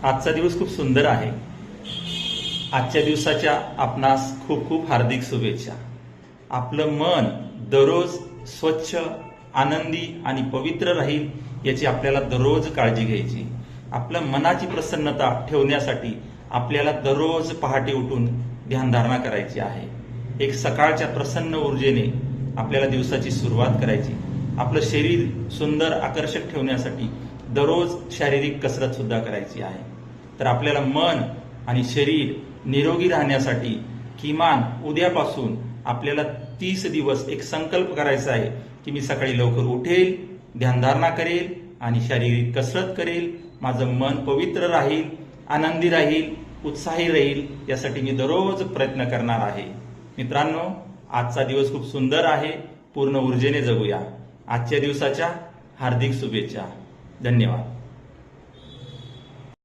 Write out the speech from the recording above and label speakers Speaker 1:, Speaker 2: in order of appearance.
Speaker 1: आजचा दिवस खूप सुंदर आहे। आजच्या दिवसाच्या आपणास खूप खूप हार्दिक शुभेच्छा। आपलं मन दररोज स्वच्छ, आनंदी आणि पवित्र राहील याची आपल्याला दररोज काळजी घ्यायची। आपल्या मनाची प्रसन्नता ठेवण्यासाठी आपल्याला दररोज पहाटे उठून ध्यानधारणा करायची आहे। एक सकाळच्या प्रसन्न ऊर्जेने आपल्याला दिवसाची सुरुवात करायची। आपलं शरीर सुंदर आकर्षक ठेवण्यासाठी दररोज शारीरिक कसरत सुद्धा करायची आहे। तर आपल्याला मन आणि शरीर निरोगी राहण्यासाठी किमान उद्यापासून आपल्याला 30 दिवस एक संकल्प करायचा आहे की मी सकाळी लवकर उठेल, ध्यानधारणा करेल आणि शारीरिक कसरत करेल। माझं मन पवित्र राहील, आनंदी राहील, उत्साही राहील यासाठी मी दररोज प्रयत्न करणार आहे। मित्रांनो, आजचा दिवस खूप सुंदर आहे। पूर्ण ऊर्जेने जगूया। आजच्या दिवसाच्या हार्दिक शुभेच्छा। धन्यवाद।